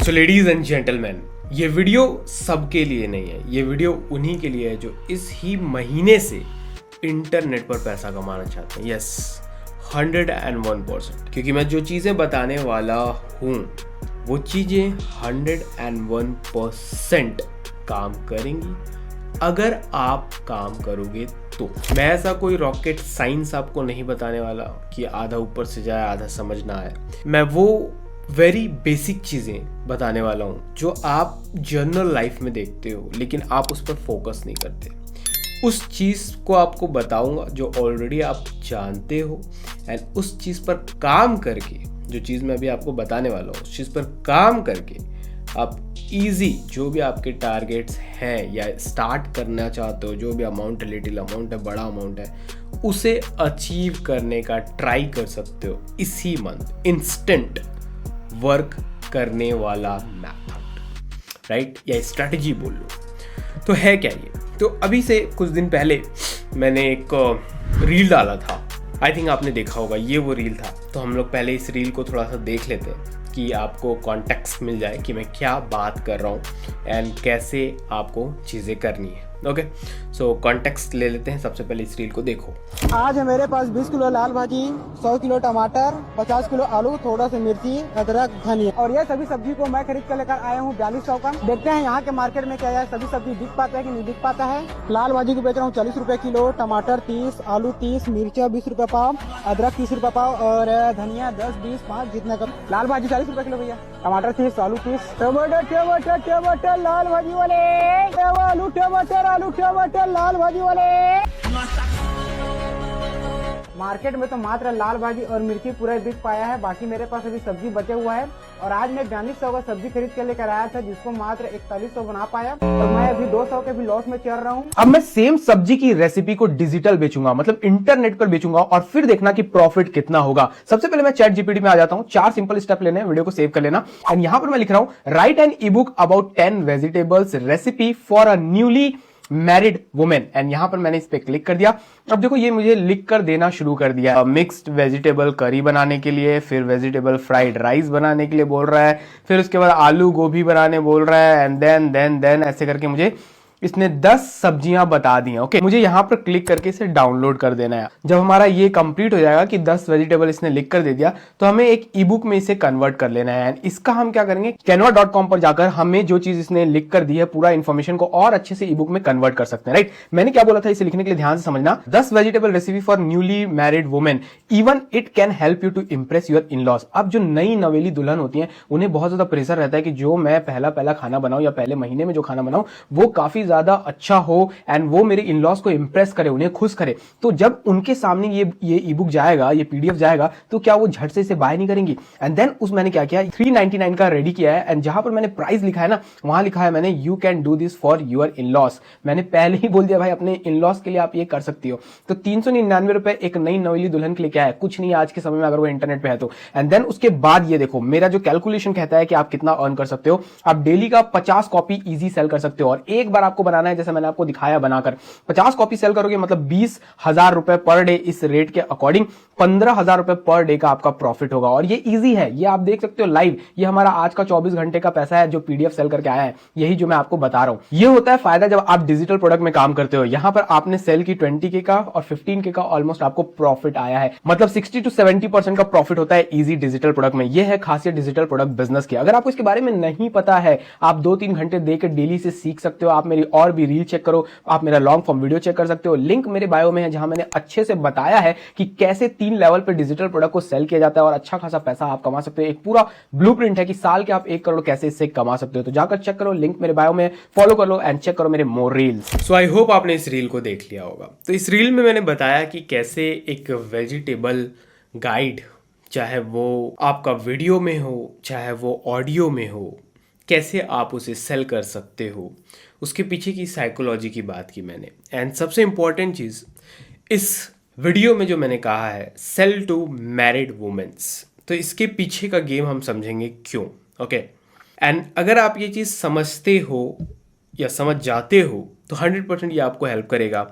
So ladies and gentleman, ये video सबके लिए नहीं है। ये वीडियो उन्हीं के लिए है जो इस ही महीने से इंटरनेट पर पैसा कमाना चाहते हैं। यस, 101%। क्योंकि मैं जो चीज़ें बताने वाला हूँ वो चीज़ें 101% काम करेंगी अगर आप काम करोगे तो। मैं ऐसा कोई रॉकेट साइंस आपको नहीं बताने वाला कि आधा ऊपर से जाए आधा समझ ना आए। मैं वो वेरी बेसिक चीज़ें बताने वाला हूँ जो आप जनरल लाइफ में देखते हो लेकिन आप उस पर फोकस नहीं करते। उस चीज़ को आपको बताऊंगा जो ऑलरेडी आप जानते हो, एंड उस चीज़ पर काम करके, जो चीज़ मैं अभी आपको बताने वाला हूँ उस चीज़ पर काम करके आप इजी जो भी आपके टारगेट्स हैं या स्टार्ट करना चाहते हो, जो भी अमाउंट है, लिटिल अमाउंट है, बड़ा अमाउंट है, उसे अचीव करने का ट्राई कर सकते हो इसी मंथ। इंस्टेंट वर्क करने वाला मेथड, राइट, या स्ट्रैटेजी बोल लो। तो है क्या ये? तो अभी से कुछ दिन पहले मैंने एक रील डाला था, आई थिंक आपने देखा होगा, ये वो रील था। तो हम लोग पहले इस रील को थोड़ा सा देख लेते हैं कि आपको कॉन्टेक्स्ट मिल जाए कि मैं क्या बात कर रहा हूँ एंड कैसे आपको चीज़ें करनी है। ओके, सो कॉन्टेक्स्ट ले लेते हैं। सबसे पहले इस रील को देखो। आज है मेरे पास 20 किलो लाल भाजी, 100 किलो टमाटर, 50 किलो आलू, थोड़ा सा मिर्ची, अदरक, धनिया, और ये सभी सब्जी को मैं खरीद कर लेकर आया हूँ 4200 का। देखते हैं यहाँ के मार्केट में क्या है, सभी सब्जी बिक पाता है कि नहीं बिक पाता है। लाल भाजी को बेच रहा हूँ 40 रुपए किलो, टमाटर 30, आलू 30, मिर्चा 20 रुपए पाव, अदरक 30 रुपए पाव, और धनिया 10, 20, 5 जितना का। लाल भाजी 40 रुपए किलो भैया, टमाटर 30, आलू 30, टमाटर टमाटर टमाटर लाल भाजी वाले, आलू टमाटर लाल भाजी वाले। मार्केट में तो मात्र लाल भाजी और मिर्ची पूरा बिक पाया है, बाकी मेरे पास अभी सब्जी बचे हुआ है। और आज मैं 4200 का सब्जी खरीद के लेकर आया था जिसको मात्र 4100 बना पाया, और मैं अभी 200 के भी लॉस में चल रहा हूँ। अब मैं सेम सब्जी की रेसिपी को डिजिटल बेचूंगा, मतलब इंटरनेट पर बेचूंगा, और फिर देखना कि प्रॉफिट कितना होगा। सबसे पहले मैं चैट जीपीटी में आ जाता हूं। 4 सिंपल स्टेप लेने हैं, वीडियो को सेव कर लेना। एंड यहां पर मैं लिख रहा हूं, write an ebook about 10 vegetables recipe for a newly married women. And यहां पर मैंने इस पे क्लिक कर दिया। अब देखो ये मुझे लिख कर देना शुरू कर दिया। मिक्स्ड वेजिटेबल करी बनाने के लिए, फिर वेजिटेबल फ्राइड राइस बनाने के लिए बोल रहा है, फिर उसके बाद आलू गोभी बनाने बोल रहा है, एंड देन ऐसे करके मुझे इसने 10 सब्जियां बता दी हैं। ओके, मुझे यहां पर क्लिक करके इसे डाउनलोड कर देना है। जब हमारा ये कंप्लीट हो जाएगा कि 10 वेजिटेबल इसने लिख कर दे दिया, तो हमें एक ई बुक में इसे कन्वर्ट कर लेना है। इसका हम क्या करेंगे, canva.com पर जाकर हमें जो चीज इसने लिख कर दी है पूरा इन्फॉर्मेशन को और अच्छे से ई बुक में कन्वर्ट कर सकते हैं। राइट, मैंने क्या बोला था इसे लिखने के लिए, ध्यान से समझना। 10 vegetable recipe for newly married women, even it can help you to impress your in-laws. अब जो नई नवेली दुल्हन होती है उन्हें बहुत ज्यादा प्रेशर रहता है कि जो मैं पहला खाना बनाऊं या पहले महीने में जो खाना बनाऊं वो काफी ज्यादा अच्छा हो एंड वो मेरे इन लॉज को इंप्रेस करे, उन्हें खुश करे। तो जब उनके सामने ये ई बुक जाएगा, ये पीडीएफ जाएगा, तो क्या वो झट से इसे बाय नहीं करेंगी? एंड देन मैंने क्या किया, 399 का रेडी किया है। एंड जहां पर मैंने प्राइस लिखा है ना, वहां लिखा है मैंने, you can do this for your in loss. मैंने पहले ही बोल दिया भाई, अपने इन लॉस के लिए आप ये कर सकती हो। तो 399 रुपए एक नई नवेली दुल्हन के लिए क्या है, कुछ नहीं आज के समय में, अगर वो इंटरनेट पे है तो। एंड देन उसके बाद ये देखो, मेरा जो कैलकुलेशन कहता है कि आप कितना अर्न कर सकते हो। आप डेली का 50 कॉपी इजी सेल कर सकते हो, और एक बार आपको बनाना है, जैसे मैंने आपको दिखाया बनाकर, 50 कॉपी सेल करोगे मतलब 20,000 रुपए पर डे। इस रेट के अकॉर्डिंग 15,000 रुपए पर डे का आपका प्रॉफिट होगा। और ये इजी है, ये आप देख सकते हो लाइव। ये हमारा आज का 24 घंटे का पैसा है जो पीडीएफ सेल करके आया है, यही जो मैं आपको बता रहा हूं। ये होता है फायदा जब आप डिजिटल प्रोडक्ट में काम करते हो। यहां पर आपने सेल की 20K का और 15K का ऑलमोस्ट आपको प्रॉफिट आया है, मतलब 60 to 70% का प्रॉफिट होता है इजी डिजिटल प्रोडक्ट में। यह है खासियत डिजिटल प्रोडक्ट बिजनेस की। अगर आपको इसके बारे में नहीं पता है, आप 2-3 घंटे देकर डेली से सीख सकते हो। आप मेरी और भी रील चेक करो, आप मेरा लॉन्ग फॉर्म वीडियो चेक कर सकते हो, लिंक मेरे बायो में है, जहां मैंने अच्छे से बताया है कि कैसे 3 लेवल पे डिजिटल प्रोडक्ट को सेल किया जाता है और अच्छा खासा पैसा आप कमा सकते हो। एक पूरा ब्लूप्रिंट है कि साल के आप 1 करोड़ कैसे इससे कमा सकते हो। तो जाकर चेक करो, लिंक मेरे बायो में, फॉलो कर लो एंड चेक करो मेरे मोर रील्स। सो आई होप आपने इस रील को देख लिया होगा। तो इस रील में मैंने बताया कि कैसे एक वेजिटेबल गाइड, चाहे वो आपका वीडियो में हो चाहे वो ऑडियो में हो, कैसे आप उसे सेल कर सकते हो, उसके पीछे की साइकोलॉजी की बात की मैंने। एंड सबसे इंपॉर्टेंट चीज़ इस वीडियो में जो मैंने कहा है, सेल टू मैरिड वुमेन्स, तो इसके पीछे का गेम हम समझेंगे क्यों। ओके, एंड अगर आप ये चीज़ समझते हो या समझ जाते हो तो 100% ये आपको हेल्प करेगा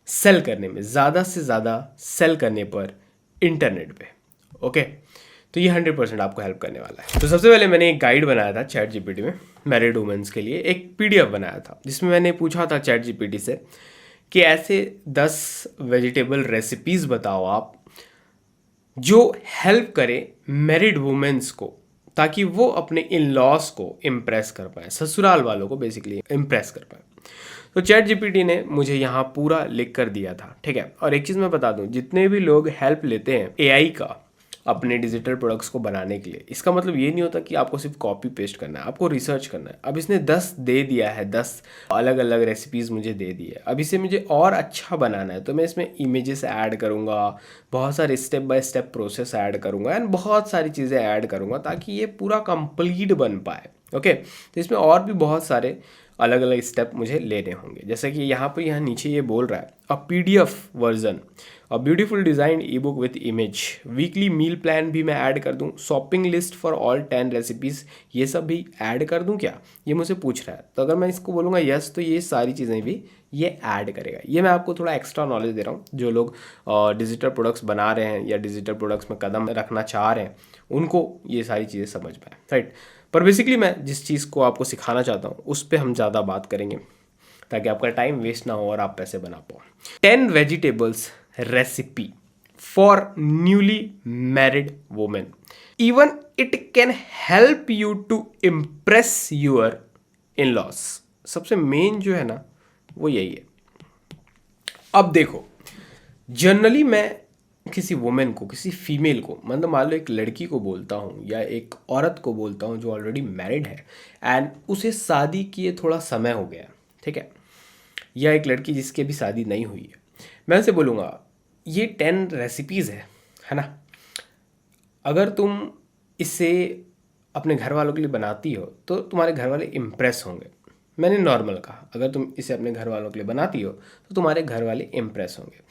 सेल करने में, ज़्यादा से ज़्यादा सेल करने पर इंटरनेट पे। ओके, तो ये 100% आपको हेल्प करने वाला है। तो सबसे पहले मैंने एक गाइड बनाया था चैट जीपीटी में मैरिड वुमेन्स के लिए, एक पीडीएफ बनाया था जिसमें मैंने पूछा था चैट जीपीटी से कि ऐसे 10 वेजिटेबल रेसिपीज़ बताओ आप जो हेल्प करे मैरिड वुमेन्स को, ताकि वो अपने इन लॉज को इम्प्रेस कर पाए, ससुराल वालों को बेसिकली इम्प्रेस कर पाए। तो चैट जीपीटी ने मुझे यहाँ पूरा लिख कर दिया था, ठीक है। और एक चीज़ मैं बता दूँ, जितने भी लोग हेल्प लेते हैं एआई का अपने डिजिटल प्रोडक्ट्स को बनाने के लिए, इसका मतलब ये नहीं होता कि आपको सिर्फ कॉपी पेस्ट करना है, आपको रिसर्च करना है। अब इसने 10 दे दिया है, 10 अलग अलग रेसिपीज़ मुझे दे दी है। अब इसे मुझे और अच्छा बनाना है तो मैं इसमें इमेजेस ऐड करूँगा, बहुत सारे step by step process add करूँगा एंड बहुत सारी चीज़ें ऐड करूँगा ताकि ये पूरा कंप्लीट बन पाए। ओके, तो इसमें और भी बहुत सारे अलग अलग स्टेप मुझे लेने होंगे। जैसे कि यहाँ नीचे ये बोल रहा है a PDF version, a beautiful design ebook with image, weekly meal plan भी मैं ऐड कर दूँ, shopping list for all 10 recipes, ये सब भी ऐड कर दूँ क्या, ये मुझसे पूछ रहा है। तो अगर मैं इसको बोलूँगा यस, तो ये सारी चीज़ें भी ये ऐड करेगा। ये मैं आपको थोड़ा एक्स्ट्रा नॉलेज दे रहा हूँ। जो लोग डिजिटल प्रोडक्ट्स बना रहे हैं या डिजिटल प्रोडक्ट्स में कदम रखना चाह रहे हैं, उनको ये सारी चीज़ें समझ पाए, राइट। पर बेसिकली मैं जिस चीज़ को आपको सिखाना चाहता हूँ उस पर हम ज़्यादा बात करेंगे ताकि आपका टाइम वेस्ट ना हो और आप पैसे बना पाओ। 10 vegetables recipe for newly married women, even it can help you to impress your in-laws. सबसे मेन जो है ना वो यही है। अब देखो, जनरली मैं किसी वुमेन को, किसी फीमेल को, मतलब मान लो एक लड़की को बोलता हूँ या एक औरत को बोलता हूँ जो ऑलरेडी मैरिड है एंड उसे शादी किए थोड़ा समय हो गया, ठीक है, या एक लड़की जिसकी अभी शादी नहीं हुई है, मैं उसे बोलूँगा ये 10 रेसिपीज़ है ना, अगर तुम इसे अपने घर वालों के लिए बनाती हो तो तुम्हारे घर वाले इम्प्रेस होंगे। मैंने नॉर्मल कहा, अगर तुम इसे अपने घर वालों के लिए बनाती हो तो तुम्हारे घर वाले इम्प्रेस होंगे।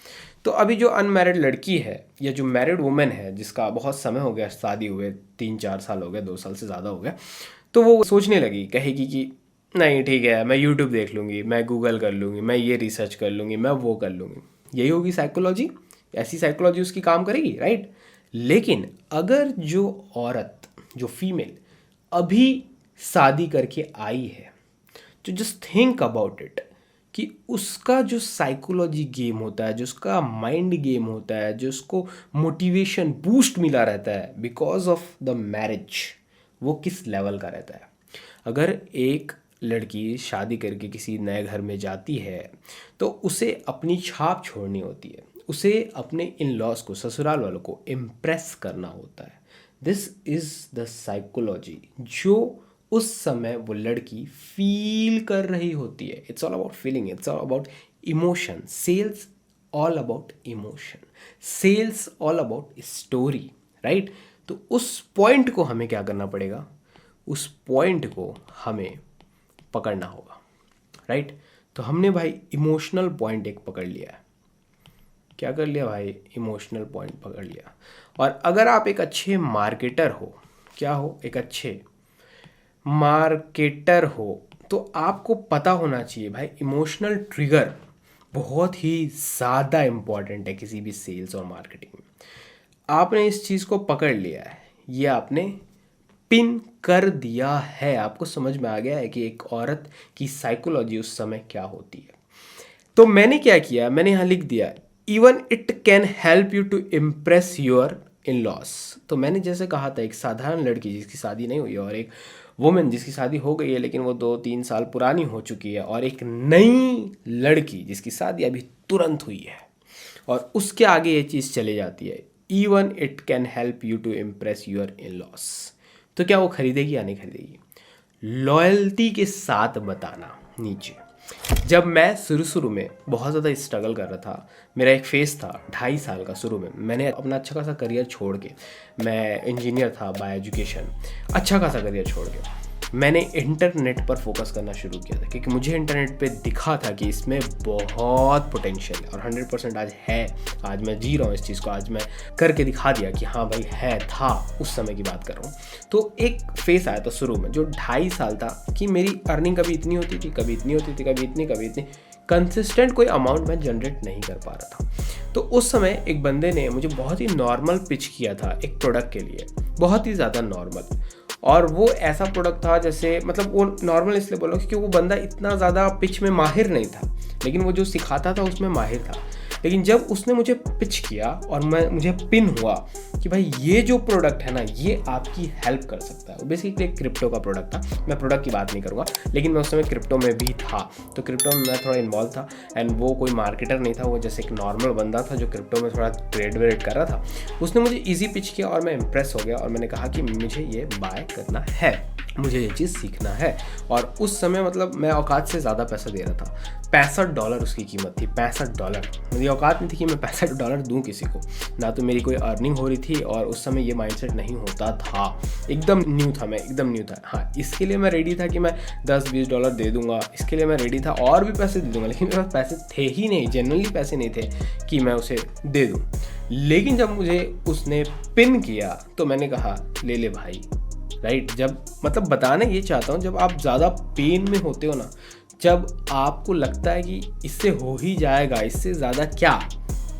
तो अभी जो अनमैरिड लड़की है या जो मैरिड वुमेन है जिसका बहुत समय हो गया शादी हुए, 3-4 साल हो गए, 2 साल से ज़्यादा हो गया, तो वो सोचने लगी, कहेगी कि नहीं ठीक है, मैं यूट्यूब देख लूँगी, मैं गूगल कर लूँगी, मैं ये रिसर्च कर लूँगी, मैं वो कर लूँगी। यही होगी साइकोलॉजी, ऐसी साइकोलॉजी उसकी काम करेगी, राइट। लेकिन अगर जो औरत, जो फीमेल अभी शादी करके आई है, तो जस्ट थिंक अबाउट इट कि उसका जो साइकोलॉजी गेम होता है, जो उसका माइंड गेम होता है, जो उसको मोटिवेशन बूस्ट मिला रहता है बिकॉज ऑफ द मैरिज, वो किस लेवल का रहता है। अगर एक लड़की शादी करके किसी नए घर में जाती है तो उसे अपनी छाप छोड़नी होती है, उसे अपने इन लॉज को, ससुराल वालों को इम्प्रेस करना होता है। दिस इज़ द साइकोलॉजी जो उस समय वो लड़की फील कर रही होती है। It's all about feeling, it's all about emotion, sales all about emotion, sales all about story, right. तो उस पॉइंट को हमें क्या करना पड़ेगा, उस पॉइंट को हमें पकड़ना होगा, राइट। तो हमने भाई इमोशनल पॉइंट एक पकड़ लिया है। क्या कर लिया भाई, इमोशनल पॉइंट पकड़ लिया। और अगर आप एक अच्छे मार्केटर हो, क्या हो, एक अच्छे मार्केटर हो, तो आपको पता होना चाहिए भाई इमोशनल ट्रिगर बहुत ही ज़्यादा इम्पॉर्टेंट है किसी भी सेल्स और मार्केटिंग में। आपने इस चीज़ को पकड़ लिया है, ये आपने पिन कर दिया है, आपको समझ में आ गया है कि एक औरत की साइकोलॉजी उस समय क्या होती है। तो मैंने क्या किया, मैंने यहाँ लिख दिया even it can help you to impress your in-laws. तो मैंने जैसे कहा था, एक साधारण लड़की जिसकी शादी नहीं हुई है और एक वुमेन जिसकी शादी हो गई है लेकिन वो 2-3 साल पुरानी हो चुकी है, और एक नई लड़की जिसकी शादी अभी तुरंत हुई है, और उसके आगे ये चीज़ चले जाती है even it can help you to impress your in-laws. तो क्या वो खरीदेगी या नहीं खरीदेगी? लॉयल्टी के साथ बताना नीचे। जब मैं शुरू में बहुत ज़्यादा स्ट्रगल कर रहा था, मेरा एक फेज़ था 2.5 साल का, शुरू में मैंने अपना अच्छा खासा करियर छोड़ के, मैं इंजीनियर था बाय एजुकेशन, अच्छा खासा करियर छोड़ के मैंने इंटरनेट पर फोकस करना शुरू किया था, क्योंकि मुझे इंटरनेट पे दिखा था कि इसमें बहुत पोटेंशियल है, और 100% आज है। आज मैं जी रहा हूँ इस चीज़ को, आज मैं करके दिखा दिया कि हाँ भाई है, था, उस समय की बात कर रहा हूँ। तो एक फेस आया था शुरू में जो 2.5 साल था कि मेरी अर्निंग कभी इतनी होती थी, कभी इतनी होती थी, कभी इतनी, कंसिस्टेंट कोई अमाउंट मैं जनरेट नहीं कर पा रहा था। तो उस समय एक बंदे ने मुझे बहुत ही नॉर्मल पिच किया था एक प्रोडक्ट के लिए, बहुत ही ज़्यादा नॉर्मल। और वो ऐसा प्रोडक्ट था जैसे, मतलब वो नॉर्मल इसलिए बोला क्योंकि वो बंदा इतना ज़्यादा पिच में माहिर नहीं था, लेकिन वो जो सिखाता था उसमें माहिर था। लेकिन जब उसने मुझे पिच किया और मुझे पिन हुआ कि भाई ये जो प्रोडक्ट है ना, ये आपकी हेल्प कर सकता है। वो बेसिकली एक क्रिप्टो का प्रोडक्ट था, मैं प्रोडक्ट की बात नहीं करूँगा, लेकिन मैं उस समय क्रिप्टो में भी था, तो क्रिप्टो में मैं थोड़ा इन्वॉल्व था। एंड वो कोई मार्केटर नहीं था, वो जैसे एक नॉर्मल बंदा था जो क्रिप्टो में थोड़ा ट्रेड वेड कर रहा था। उसने मुझे ईजी पिच किया और मैं इम्प्रेस हो गया और मैंने कहा कि मुझे ये बाय करना है, मुझे ये चीज़ सीखना है। और उस समय मतलब मैं औकात से ज़्यादा पैसा दे रहा था, $65 उसकी कीमत थी, $65। मेरी औकात नहीं थी कि मैं $65 दूं किसी को, ना तो मेरी कोई अर्निंग हो रही थी और उस समय ये माइंडसेट नहीं होता था, एकदम न्यू था, मैं एकदम न्यू था। हाँ, इसके लिए मैं रेडी था कि मैं $10-20 दे दूंगा, इसके लिए मैं रेडी था और भी पैसे दे दूंगा, लेकिन मेरे पास पैसे थे ही नहीं, जनरली पैसे नहीं थे कि मैं उसे दे दूँ। लेकिन जब मुझे उसने पिन किया तो मैंने कहा ले ले भाई, राइट। जब मतलब बताना ये चाहता हूँ, जब आप ज़्यादा पेन में होते हो ना, जब आपको लगता है कि इससे हो ही जाएगा, इससे ज़्यादा क्या,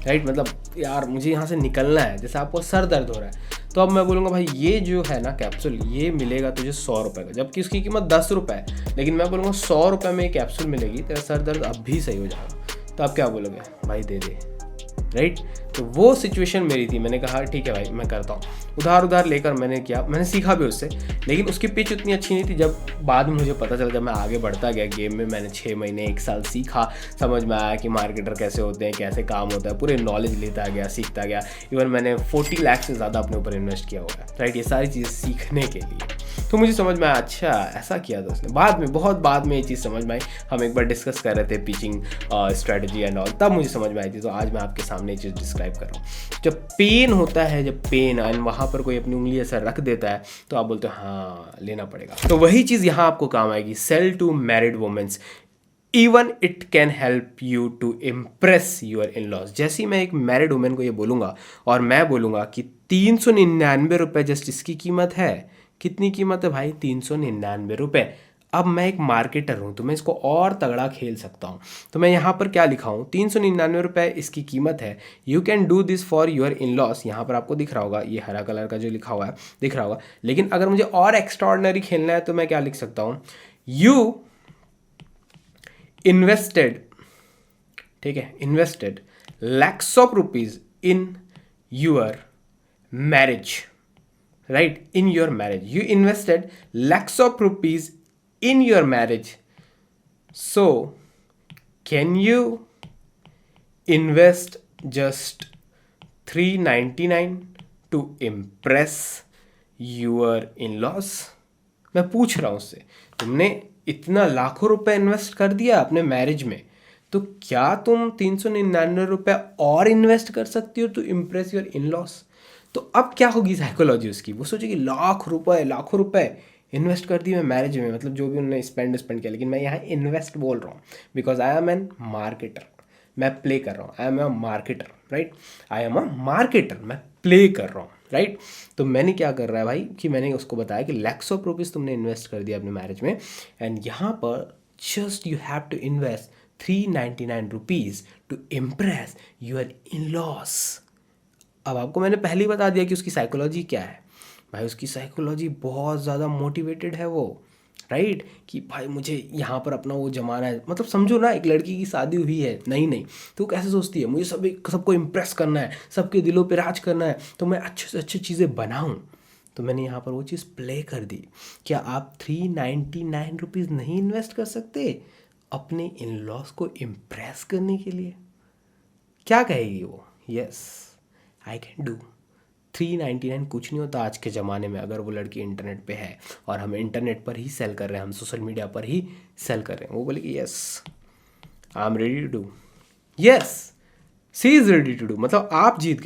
राइट, मतलब यार मुझे यहाँ से निकलना है, जैसे आपको सर दर्द हो रहा है, तो अब मैं बोलूँगा भाई ये जो है ना कैप्सूल, ये मिलेगा तुझे $100 का, जबकि उसकी कीमत ₹10 है, लेकिन मैं बोलूँगा $100 में कैप्सूल मिलेगी, तेरा सर दर्द अब भी सही हो जाएगा। तो आप क्या बोलोगे, भाई दे दे, राइट। तो वो सिचुएशन मेरी थी, मैंने कहा ठीक है भाई मैं करता हूँ। उधार लेकर मैंने किया, मैंने सीखा भी उससे, लेकिन उसकी पिच उतनी अच्छी नहीं थी। जब बाद में मुझे पता चला, जब मैं आगे बढ़ता गया गेम में, मैंने 6 महीने 1 साल सीखा, समझ में आया कि मार्केटर कैसे होते हैं, कैसे काम होता है, पूरे नॉलेज लेता गया, सीखता गया। इवन मैंने 40 लाख से ज़्यादा अपने ऊपर इन्वेस्ट किया हुआ है, राइट, ये सारी चीज़ें सीखने के लिए। तो मुझे समझ में आया अच्छा ऐसा किया था उसने। बाद में, बहुत बाद में ये चीज़ समझ में आई, हम एक बार डिस्कस कर रहे थे पिचिंग स्ट्रेटजी एंड ऑल, तब मुझे समझ में आई थी। तो आज मैं आपके सामने ये चीज़ डिस्क्राइब कर रहा हूँ। जब पेन होता है, जब पेन एंड वहाँ पर कोई अपनी उंगली ऐसा रख देता है, तो आप बोलते हो हाँ लेना पड़ेगा। तो वही चीज़ यहाँ आपको काम आएगी। Sell to married womens, even it can help you to impress your in-laws. जैसे ही मैं एक मैरिड वुमेन को ये बोलूँगा और मैं बोलूँगा कि 399 रुपये जस्ट इसकी कीमत है। कितनी कीमत है भाई? 399 रुपये। अब मैं एक मार्केटर हूँ तो मैं इसको और तगड़ा खेल सकता हूँ। तो मैं यहाँ पर क्या लिखा हूँ, 399 रुपये इसकी कीमत है। You can do this for your in loss. यहाँ पर आपको दिख रहा होगा, ये हरा कलर का जो लिखा हुआ है दिख रहा होगा। लेकिन अगर मुझे और एक्स्ट्राऑर्डिनरी खेलना है तो मैं क्या लिख सकता हूँ, यू इन्वेस्टेड, ठीक है, invested lakhs of rupees in your marriage, right, in your marriage you invested lakhs of rupees in your marriage, so can you invest just 399 to impress your in-laws? मैं पूछ रहा हूं उससे, तुमने इतना लाखों रुपए इन्वेस्ट कर दिया अपने मैरिज में, तो क्या तुम 399 रुपये और इन्वेस्ट कर सकती हो to impress your in-laws? तो अब क्या होगी साइकोलॉजी उसकी, वो सोचेगी लाखों रुपए इन्वेस्ट कर दिए मैं मैरिज में, मतलब जो भी उन्होंने स्पेंड किया। लेकिन मैं यहाँ इन्वेस्ट बोल रहा हूँ because I am an marketer, मैं प्ले कर रहा हूँ। I am a marketer, right, I am a marketer, मैं प्ले कर रहा हूँ, राइट। तो मैंने क्या कर रहा है भाई कि मैंने उसको बताया कि lakhs of rupees तुमने इन्वेस्ट कर दिया अपने मैरिज में, एंड यहाँ पर just you have to invest 399 rupees to impress your in laws. अब आपको मैंने पहले ही बता दिया कि उसकी साइकोलॉजी क्या है भाई। उसकी साइकोलॉजी बहुत ज़्यादा मोटिवेटेड है वो, राइट, कि भाई मुझे यहाँ पर अपना वो जमाना है। मतलब समझो ना, एक लड़की की शादी हुई है नहीं, तो कैसे सोचती है, मुझे सबको इम्प्रेस करना है, सबके दिलों पे राज करना है, तो मैं अच्छे से अच्छी चीज़ें बनाऊँ। तो मैंने यहाँ पर वो चीज़ प्ले कर दी। क्या आप 399 रुपीज़ नहीं इन्वेस्ट कर सकते अपने इन लॉस को इम्प्रेस करने के लिए? क्या कहेगी वो? Yes I can do. 399 कुछ नहीं होता आज के ज़माने में, अगर वो लड़की इंटरनेट पे है और हम इंटरनेट पर ही सेल कर रहे हैं, हम सोशल मीडिया पर ही सेल कर रहे हैं। वो बोलेगी yes I am ready to do, yes she is ready to do. मतलब आप जीत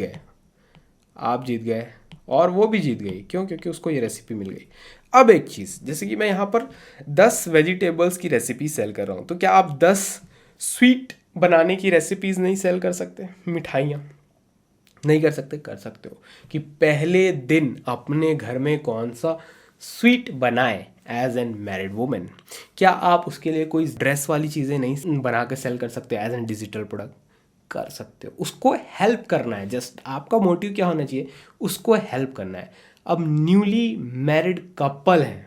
गए और वो भी जीत गई। क्यों? क्योंकि उसको ये रेसिपी मिल गई। अब एक चीज़, जैसे कि मैं यहाँ पर 10 वेजिटेबल्स की रेसिपी सेल कर रहा हूँ, तो क्या आप 10 स्वीट बनाने की रेसिपीज़ नहीं सेल कर सकते? मिठाइयाँ नहीं कर सकते? कर सकते हो कि पहले दिन अपने घर में कौन सा स्वीट बनाए एज एन मैरिड वुमेन। क्या आप उसके लिए कोई ड्रेस वाली चीज़ें नहीं बना के सेल कर सकते एज एन डिजिटल प्रोडक्ट? कर सकते हो, उसको हेल्प करना है। जस्ट आपका मोटिव क्या होना चाहिए? उसको हेल्प करना है। अब न्यूली मैरिड कपल हैं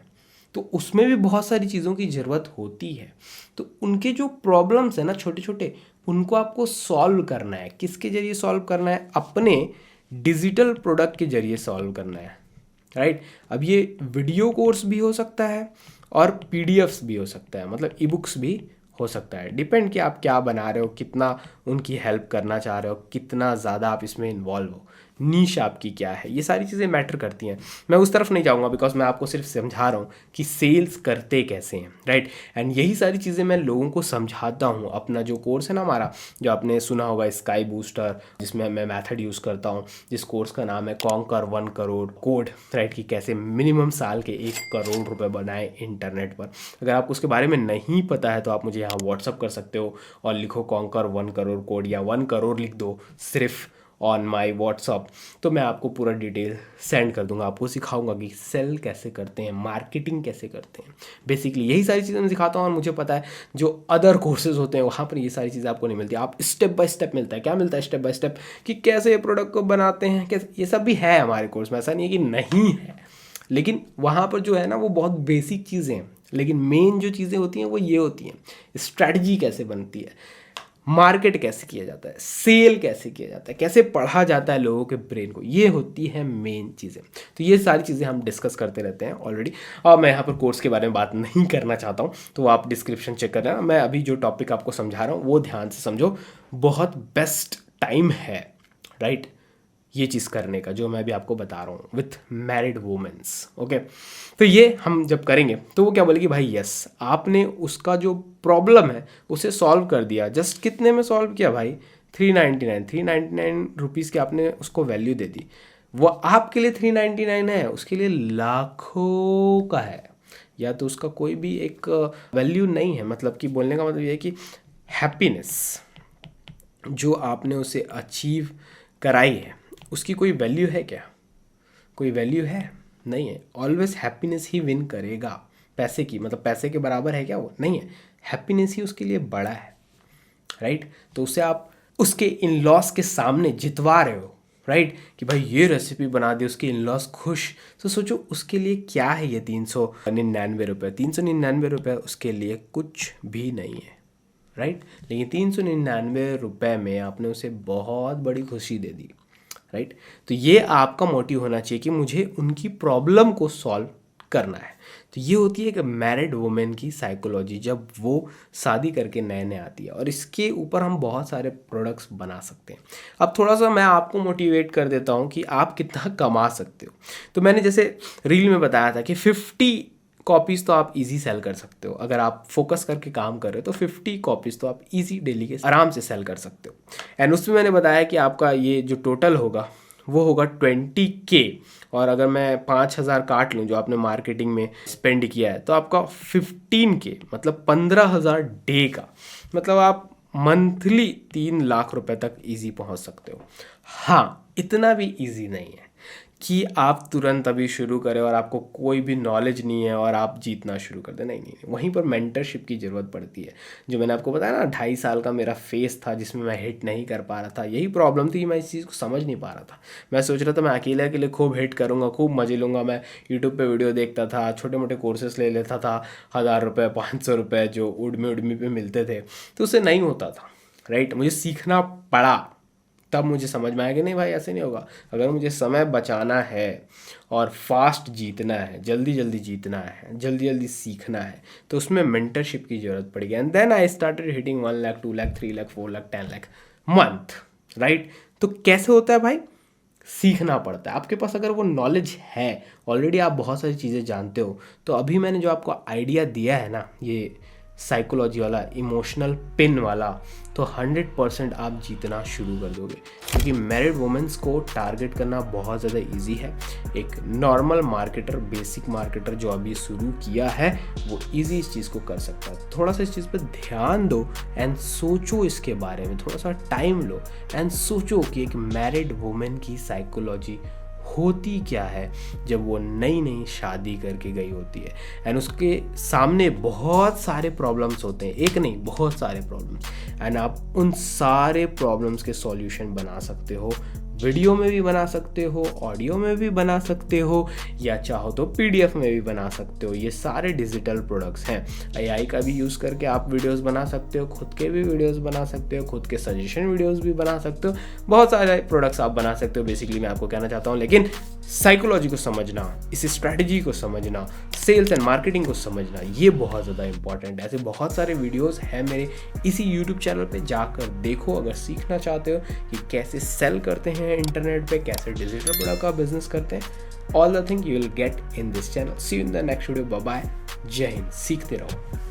तो उसमें भी बहुत सारी चीज़ों की ज़रूरत होती है, तो उनके जो प्रॉब्लम्स हैं ना छोटे छोटे, उनको आपको सॉल्व करना है। किसके जरिए सॉल्व करना है? अपने डिजिटल प्रोडक्ट के जरिए सॉल्व करना है, राइट। अब ये वीडियो कोर्स भी हो सकता है और पीडीएफ्स भी हो सकता है, मतलब ई बुक्स भी हो सकता है। डिपेंड कि आप क्या बना रहे हो, कितना उनकी हेल्प करना चाह रहे हो, कितना ज़्यादा आप इसमें इन्वॉल्व हो, नीश आपकी क्या है, ये सारी चीज़ें मैटर करती हैं। मैं उस तरफ नहीं जाऊँगा बिकॉज मैं आपको सिर्फ समझा रहा हूँ कि सेल्स करते कैसे हैं, राइट। एंड यही सारी चीज़ें मैं लोगों को समझाता हूँ। अपना जो कोर्स है ना हमारा, जो आपने सुना होगा स्काई बूस्टर, जिसमें मैं मेथड यूज़ करता हूँ, जिस कोर्स का नाम है कॉन्कर 1 करोड़ कोड, राइट, कि कैसे मिनिमम साल के 1 करोड़ रुपए बनाए इंटरनेट पर। अगर आपको उसके बारे में नहीं पता है तो आप मुझे यहाँ व्हाट्सअप कर सकते हो और लिखो कॉन्कर 1 करोड़ कोड या 1 करोड़ लिख दो सिर्फ ऑन माई व्हाट्सअप, तो मैं आपको पूरा डिटेल सेंड कर दूंगा। आपको सिखाऊंगा कि सेल कैसे करते हैं, मार्केटिंग कैसे करते हैं। बेसिकली यही सारी चीज़ें मैं सिखाता हूँ। और मुझे पता है जो अदर कोर्सेज होते हैं वहाँ पर ये सारी चीज़ें आपको नहीं मिलती। आप स्टेप बाय स्टेप मिलता है। क्या मिलता है? स्टेप बाय स्टेप, कि कैसे प्रोडक्ट को बनाते हैं, कैसे, ये सब भी है हमारे कोर्स में, ऐसा नहीं है कि नहीं है। लेकिन वहाँ पर जो है ना वो बहुत बेसिक चीज़ें हैं, लेकिन मेन जो चीज़ें होती हैं वो ये होती हैं, स्ट्रैटेजी कैसे बनती है, मार्केट कैसे किया जाता है, सेल कैसे किया जाता है, कैसे पढ़ा जाता है लोगों के ब्रेन को, ये होती है मेन चीज़ें। तो ये सारी चीज़ें हम डिस्कस करते रहते हैं ऑलरेडी। और मैं यहाँ पर कोर्स के बारे में बात नहीं करना चाहता हूँ, तो आप डिस्क्रिप्शन चेक कर लेना। मैं अभी जो टॉपिक आपको समझा रहा हूँ वो ध्यान से समझो, बहुत बेस्ट टाइम है, राइट, ये चीज़ करने का जो मैं अभी आपको बता रहा हूँ विथ मैरिड वुमेन्स। ओके, तो ये हम जब करेंगे तो वो क्या बोलेगी, भाई यस आपने उसका जो प्रॉब्लम है उसे सॉल्व कर दिया। जस्ट कितने में सॉल्व किया भाई? 399 रुपीज़ की आपने उसको वैल्यू दे दी। वो आपके लिए 399 है, उसके लिए लाखों का है। या तो उसका कोई भी एक वैल्यू नहीं है। मतलब कि बोलने का मतलब ये है कि हैप्पीनेस जो आपने उसे अचीव कराई है उसकी कोई वैल्यू है क्या? कोई वैल्यू है? नहीं है। ऑलवेज हैप्पीनेस ही विन करेगा पैसे की। मतलब पैसे के बराबर है क्या? वो नहीं है। हैप्पीनेस ही उसके लिए बड़ा है, राइट। तो उसे आप उसके इन लॉस के सामने जितवा रहे हो, राइट, कि भाई ये रेसिपी बना दी, उसके इन लॉस खुश। तो सोचो उसके लिए क्या है ये 399 रुपये। 399 रुपये उसके लिए कुछ भी नहीं है, राइट। लेकिन 399 रुपये में आपने उसे बहुत बड़ी खुशी दे दी, राइट। तो ये आपका मोटिव होना चाहिए कि मुझे उनकी प्रॉब्लम को सॉल्व करना है। तो ये होती है एक मैरिड वुमेन की साइकोलॉजी जब वो शादी करके नए नए आती है। और इसके ऊपर हम बहुत सारे प्रोडक्ट्स बना सकते हैं। अब थोड़ा सा मैं आपको मोटिवेट कर देता हूँ कि आप कितना कमा सकते हो। तो मैंने जैसे रील में बताया था कि 50 कॉपीज़ तो आप इजी सेल कर सकते हो। अगर आप फोकस करके काम कर रहे हो तो 50 कॉपीज़ तो आप इजी डेली के आराम से सेल कर सकते हो। एंड उसमें मैंने बताया कि आपका ये जो टोटल होगा वो होगा 20K। और अगर मैं 5000 काट लूँ जो आपने मार्केटिंग में स्पेंड किया है तो आपका 15K मतलब 15,000 डे का, मतलब आप मंथली 3 लाख रुपए तक इजी पहुँच सकते हो। हाँ, इतना भी इजी नहीं है कि आप तुरंत अभी शुरू करें और आपको कोई भी नॉलेज नहीं है और आप जीतना शुरू कर दें। नहीं, वहीं पर मेंटरशिप की ज़रूरत पड़ती है। जो मैंने आपको बताया ना 2.5 साल का मेरा फेस था जिसमें मैं हिट नहीं कर पा रहा था। यही प्रॉब्लम थी, मैं इस चीज़ को समझ नहीं पा रहा था। मैं सोच रहा था मैं अकेले खूब हिट करूँगा, खूब मजे लूँगा। मैं यूट्यूब पर वीडियो देखता था, छोटे मोटे कोर्सेस ले लेता था, 1000 रुपये 500 रुपये जो उडमी पे मिलते थे, तो उससे नहीं होता था, राइट। मुझे सीखना पड़ा, तब मुझे समझ में आया कि नहीं भाई ऐसे नहीं होगा। अगर मुझे समय बचाना है और फास्ट जीतना है, जल्दी जल्दी जीतना है, जल्दी जल्दी सीखना है, तो उसमें मेंटरशिप की ज़रूरत पड़ेगी। And then I started hitting 1 lakh 2 lakh 3 lakh 4 lakh 10 lakh month, right. तो कैसे होता है भाई? सीखना पड़ता है। आपके पास अगर वो नॉलेज है, ऑलरेडी आप बहुत सारी चीज़ें जानते हो, तो अभी मैंने जो आपको आइडिया दिया है ना, ये साइकोलॉजी वाला, इमोशनल पिन वाला, तो 100% आप जीतना शुरू कर दोगे। क्योंकि मैरिड वुमेन्स को टारगेट करना बहुत ज़्यादा इजी है। एक नॉर्मल मार्केटर, बेसिक मार्केटर जो अभी शुरू किया है वो इजी इस चीज़ को कर सकता है। थोड़ा सा इस चीज़ पे ध्यान दो एंड सोचो इसके बारे में, थोड़ा सा टाइम लो एंड सोचो कि एक मैरिड वुमेन की साइकोलॉजी होती क्या है जब वो नई नई शादी करके गई होती है एंड उसके सामने बहुत सारे प्रॉब्लम्स होते हैं, एक नहीं बहुत सारे प्रॉब्लम्स, एंड आप उन सारे प्रॉब्लम्स के सॉल्यूशन बना सकते हो। वीडियो में भी बना सकते हो, ऑडियो में भी बना सकते हो, या चाहो तो पीडीएफ में भी बना सकते हो। ये सारे डिजिटल प्रोडक्ट्स हैं। एआई का भी यूज़ करके आप वीडियोस बना सकते हो, खुद के भी वीडियोस बना सकते हो, खुद के सजेशन वीडियोस भी बना सकते हो, बहुत सारे प्रोडक्ट्स आप बना सकते हो। बेसिकली मैं आपको कहना चाहता हूँ, लेकिन साइकोलॉजी को समझना, इस स्ट्रैटेजी को समझना, सेल्स एंड मार्केटिंग को समझना, ये बहुत ज़्यादा इंपॉर्टेंट है। ऐसे बहुत सारे वीडियोस हैं मेरे इसी यूट्यूब चैनल पे, जाकर देखो अगर सीखना चाहते हो कि कैसे सेल करते हैं इंटरनेट पे, कैसे डिजिटल प्रोडक्ट का बिजनेस करते हैं। All the thing you will get in this channel. See you in the next video. Bye bye, जय हिंद, सीखते रहो।